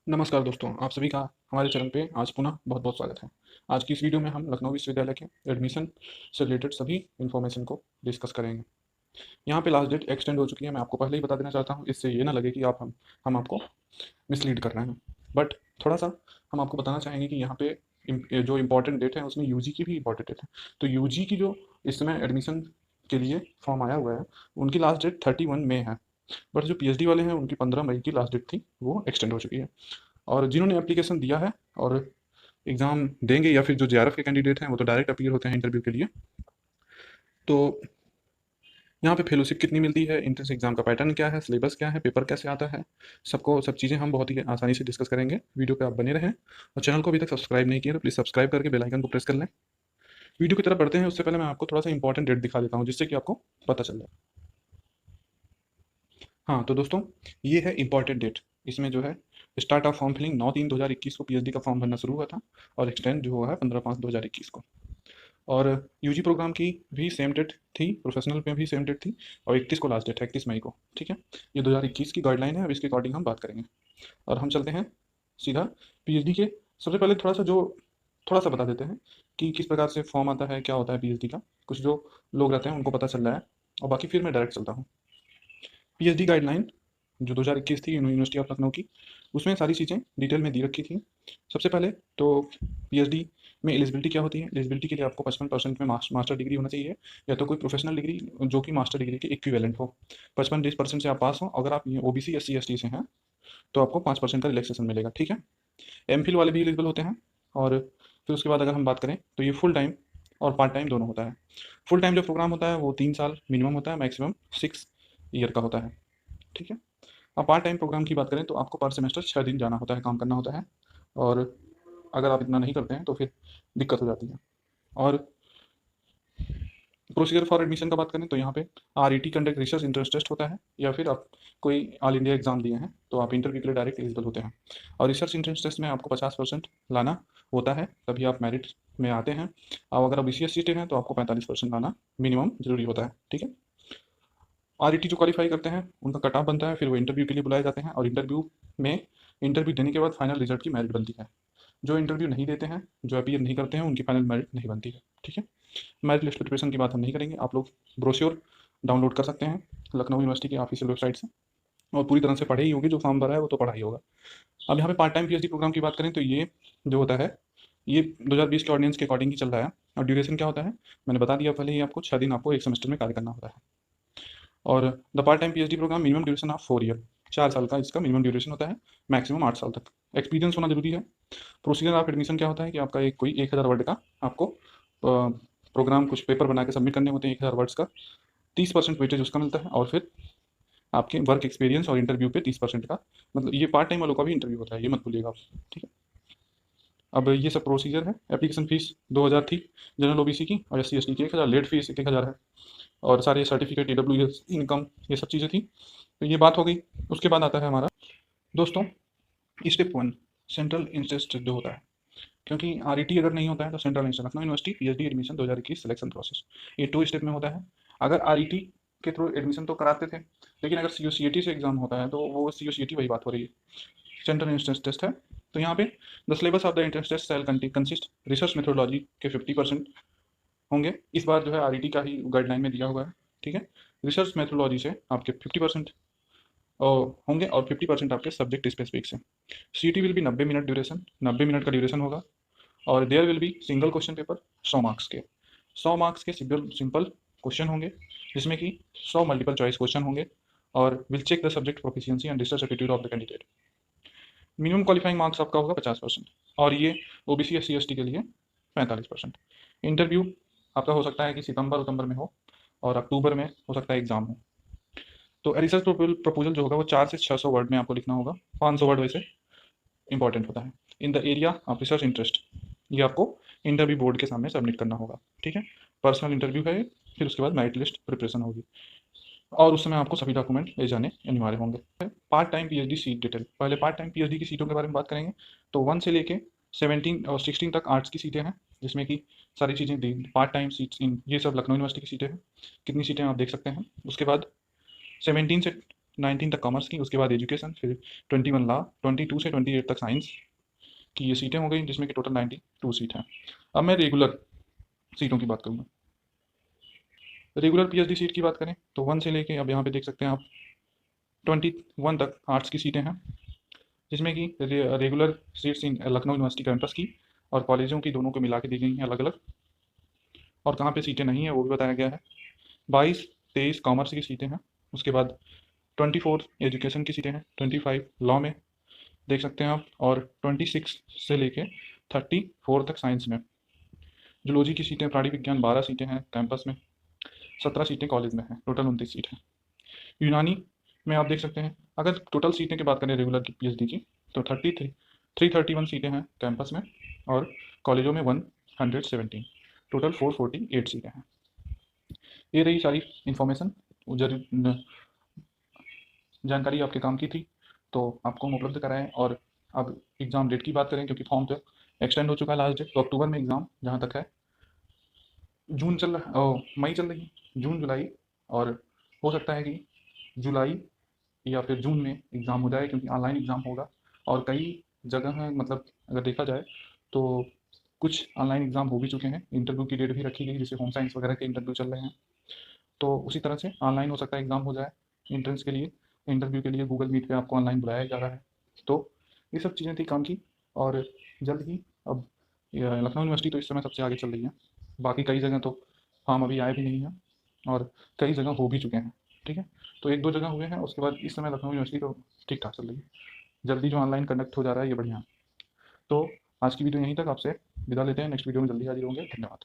नमस्कार दोस्तों, आप सभी का हमारे चैनल पे आज पुनः बहुत बहुत स्वागत है। आज की इस वीडियो में हम लखनऊ विश्वविद्यालय के एडमिशन से रिलेटेड सभी इन्फॉर्मेशन को डिस्कस करेंगे। यहाँ पे लास्ट डेट एक्सटेंड हो चुकी है, मैं आपको पहले ही बता देना चाहता हूँ, इससे ये ना लगे कि हम आपको मिसलीड कर रहे हैं। बट थोड़ा सा हम आपको बताना चाहेंगे कि यहाँ पे जो इम्पोर्टेंट डेट है उसमें यूजी की भी इम्पोर्टेंट डेट है। तो यूजी की जो इस समय एडमिशन के लिए फॉर्म आया हुआ है, उनकी लास्ट डेट 31 मई है। बट जो पीएचडी वाले हैं उनकी 15 मई की लास्ट डेट थी, वो एक्सटेंड हो चुकी है। और जिन्होंने एप्लीकेशन दिया है और एग्ज़ाम देंगे, या फिर जो जेआरएफ के कैंडिडेट हैं वो तो डायरेक्ट अपीयर होते हैं इंटरव्यू के लिए। तो यहाँ पे फेलोशिप कितनी मिलती है, एंट्रेंस एग्जाम का पैटर्न क्या है, सिलेबस क्या है, पेपर कैसे आता है, सब चीज़ें हम बहुत ही आसानी से डिस्कस करेंगे। वीडियो पे आप बने रहें, और चैनल को अभी तक सब्सक्राइब नहीं किया तो प्लीज़ सब्सक्राइब करके बेल आइकन को प्रेस कर लें। वीडियो की तरफ बढ़ते हैं उससे पहले मैं आपको थोड़ा सा इंपॉर्टेंट डेट दिखा देता हूँ, जिससे कि आपको पता चल जाए। हाँ तो दोस्तों, ये है इंपॉर्टेंट डेट। इसमें जो है स्टार्ट ऑफ फॉर्म फिलिंग 9/3/2021 को पीएचडी का फॉर्म भरना शुरू हुआ था, और एक्सटेंड जो हुआ है 15/5/2021 को। और यूजी प्रोग्राम की भी सेम डेट थी, प्रोफेशनल में भी सेम डेट थी, और 31 को लास्ट डेट है, 31 मई को। ठीक है, ये 2021 की गाइडलाइन है, अब इसके अकॉर्डिंग हम बात करेंगे। और हम चलते हैं सीधा पीएचडी के। सबसे पहले थोड़ा सा बता देते हैं कि किस प्रकार से फॉर्म आता है, क्या होता है पीएचडी का। कुछ जो लोग रहते हैं उनको पता चल रहा है, और बाकी फिर मैं डायरेक्ट चलता हूँ। पीएचडी गाइडलाइन जो 2021 थी यूनिवर्सिटी ऑफ लखनऊ की, उसमें सारी चीज़ें डिटेल में दी रखी थी। सबसे पहले तो पीएचडी में एलिजिबिलिटी क्या होती है। एलिजिबिलिटी के लिए आपको 55% में मास्टर डिग्री होना चाहिए, या तो कोई प्रोफेशनल डिग्री जो कि मास्टर डिग्री के इक्विवेलेंट हो। 55% से आप पास हो। अगर आप ओबीसी SC ST से हैं तो आपको 5% का रिलैक्सेशन मिलेगा। ठीक है, एमफिल वाले भी एलिजिबल होते हैं। और फिर उसके बाद अगर हम बात करें तो ये फुल टाइम और पार्ट टाइम दोनों होता है। फुल टाइम जो प्रोग्राम होता है वो 3 साल मिनिमम होता है, मैक्सिमम 6 ईयर का होता है। ठीक है, अब पार्ट टाइम प्रोग्राम की बात करें तो आपको पर सेमेस्टर 6 दिन जाना होता है, काम करना होता है। और अगर आप इतना नहीं करते हैं तो फिर दिक्कत हो जाती है। और प्रोसीजर फॉर एडमिशन का बात करें तो यहाँ पे RET conduct research entrance test होता है, या फिर आप कोई ऑल इंडिया एग्जाम दिए हैं तो आप इंटरव्यू के लिए डायरेक्ट एलिजिबल होते हैं। और रिसर्च इंटरेंस टेस्ट में आपको 50% लाना होता है, तभी आप मेरिट में आते हैं। और अगर आप BC SC हैं तो आपको 45% लाना मिनिमम जरूरी होता है। ठीक है, RET जो क्वालिफाई करते हैं उनका कट ऑफ बनता है, फिर वो इंटरव्यू के लिए बुलाए जाते हैं, और इंटरव्यू देने के बाद फाइनल रिजल्ट की मेरिट बनती है। जो इंटरव्यू नहीं देते हैं, जो अपीयर नहीं करते हैं, उनकी फाइनल मेरिट नहीं बनती है। ठीक है, मेरिट लिस्ट प्रिपरेशन की बात हम नहीं करेंगे। आप लोग ब्रोश्योर डाउनलोड कर सकते हैं लखनऊ यूनिवर्सिटी की ऑफिशियल वेबसाइट से, और पूरी तरह से पढ़े ही होगी। जो फॉर्म भरा है वो तो पढ़ा ही होगा। अब यहाँ पे पार्ट टाइम पीएचडी प्रोग्राम की बात करें तो ये जो होता है, ये 2020 के ऑर्डिनेंस के अकॉर्डिंग ही चल रहा है। और ड्यूरेशन क्या होता है मैंने बता दिया पहले ही आपको, 6 दिन आपको एक सेमेस्टर में कार्य करना होता है। और the part time PhD program minimum duration of 4 year, 4 साल का इसका मिनिमम ड्यूरेशन होता है, मैक्सिमम 8 साल तक एक्सपीरियंस होना जरूरी है। प्रोसीजर ऑफ एडमिशन क्या होता है कि आपका कोई 1000 वर्ड का आपको प्रोग्राम कुछ पेपर बना के सबमिट करने होते हैं, 1000 वर्ड्स का। 30% वेटेज उसका मिलता है, और फिर आपके वर्क एक्सपीरियंस और इंटरव्यू पे 30% का, मतलब ये पार्ट टाइम वालों का भी इंटरव्यू होता है, ये मत भूलिएगा आप। ठीक है, अब ये सब प्रोसीजर है। एप्लीकेशन फीस 2000 थी जनरल ओबीसी की, और SC ST की 1000, लेट फीस 1000 है। और सारे सर्टिफिकेट EWS इनकम ये सब चीज़ें थी। तो ये बात हो गई। उसके बाद आता है हमारा दोस्तों स्टेप 1, सेंट्रल इंटरेस्ट जो होता है। क्योंकि RET अगर नहीं होता है तो central institute Lucknow university PhD admission 2021 selection process, ये 2 स्टेप में होता है। अगर RET के थ्रू एडमिशन तो कराते थे, लेकिन अगर CUCET से एग्जाम होता है तो वो CUCET वही बात हो रही है, सेंट्रल इंस्टेंस टेस्ट है। तो यहाँ पे the syllabus of the entrance test shall consist research methodology के 50% होंगे। इस बार जो है RET का ही गाइडलाइन में दिया हुआ है। ठीक है, रिसर्च मेथोडोलॉजी से आपके 50% होंगे, और 50% आपके सब्जेक्ट स्पेसिफिक से। CT will be 90 minute duration, 90 minute का ड्यूरेशन होगा। और there will be single question paper 100 marks के, 100 मार्क्स के सिंपल क्वेश्चन होंगे, जिसमें कि 100 मल्टीपल चॉइस क्वेश्चन होंगे, और will check the subject proficiency and research attitude of the candidate. Minimum qualifying marks आपका होगा 50%, और ये OBC SC ST के लिए 45%। इंटरव्यू आपका हो सकता है कि सितंबर में हो, और अक्टूबर में हो सकता है एग्जाम हो। तो रिसर्च प्रपोजल जो होगा वो 400 से 600 वर्ड में आपको लिखना होगा, 500 वर्ड वैसे इंपॉर्टेंट होता है। In the area of research interest, ये आपको इंटरव्यू बोर्ड के सामने सबमिट करना होगा। ठीक है, पर्सनल इंटरव्यू है, फिर उसके बाद मेरिट लिस्ट प्रिपरेशन होगी, और उस समय आपको सभी डॉक्यूमेंट ले जाने अनिवार्य होंगे। Part time PhD seat detail, पहले पार्ट टाइम पीएचडी की सीटों के बारे में बात करेंगे। तो 1 से लेके 17 और 16 तक आर्ट्स की सीटें हैं, जिसमें कि सारी चीज़ें the part time seats in ये सब लखनऊ यूनिवर्सिटी की सीटें हैं। कितनी सीटें आप देख सकते हैं। उसके बाद 17 से 19 तक कॉमर्स की, उसके बाद एजुकेशन, फिर 21 लॉ, 22 से 28 तक साइंस की ये सीटें हो गई, जिसमें कि टोटल 92 सीट हैं। अब मैं रेगुलर सीटों की बात करूँगा। रेगुलर पीएचडी सीट की बात करें तो 1 से लेके अब यहाँ पे देख सकते हैं आप 21 तक आर्ट्स की सीटें हैं, जिसमें कि regular seats in Lucknow university campus की और कॉलेजों की दोनों को मिला के दी गई हैं अलग अलग, और कहाँ पे सीटें नहीं हैं वो भी बताया गया है। 22-23 कॉमर्स की सीटें हैं, उसके बाद 24 एजुकेशन की सीटें हैं, 25 लॉ में देख सकते हैं आप, और 26 से लेके 34 तक साइंस में। जूलॉजी की सीटें, प्राणी विज्ञान 12 सीटें हैं कैंपस में, 17 सीटें कॉलेज में हैं, टोटल 29 सीट हैं। यूनानी में आप देख सकते हैं, अगर टोटल सीटें की बात करें रेगुलर की पीएचडी की तो 331 सीटें हैं कैंपस में, और कॉलेजों में 117, टोटल 448 सीटें हैं। ये रही सारी इन्फॉर्मेशन, जानकारी आपके काम की थी, तो आपको हम उपलब्ध कराएं। और अब एग्ज़ाम डेट की बात करें, क्योंकि फॉर्म तो एक्सटेंड हो चुका है लास्ट डेट, तो अक्टूबर में एग्ज़ाम जहाँ तक है, जून चल रहा मई चल रही है, जून जुलाई, और हो सकता है कि जुलाई या फिर जून में एग्ज़ाम हो जाए, क्योंकि ऑनलाइन एग्ज़ाम होगा। और कई जगह हैं, मतलब अगर देखा जाए तो कुछ ऑनलाइन एग्ज़ाम हो भी चुके हैं, इंटरव्यू की डेट भी रखी गई, जैसे होम साइंस वगैरह के इंटरव्यू चल रहे हैं, तो उसी तरह से ऑनलाइन हो सकता है एग्ज़ाम हो जाए। एंट्रेंस के लिए, इंटरव्यू के लिए गूगल मीट पे आपको ऑनलाइन बुलाया जा रहा है। तो ये सब चीज़ें थी काम की, और जल्द ही अब लखनऊ यूनिवर्सिटी तो इस समय सबसे आगे चल रही है। बाकी कई जगह तो फॉर्म अभी आए भी नहीं हैं, और कई जगह हो भी चुके हैं। ठीक है, तो एक दो जगह हुए हैं, उसके बाद इस समय लखनऊ यूनिवर्सिटी तो ठीक ठाक चल रही है। जल्दी जो ऑनलाइन कंडक्ट हो जा रहा है ये बढ़िया है। तो आज की वीडियो यहीं तक, आपसे विदा लेते हैं, नेक्स्ट वीडियो में जल्दी हाजिर होंगे। धन्यवाद।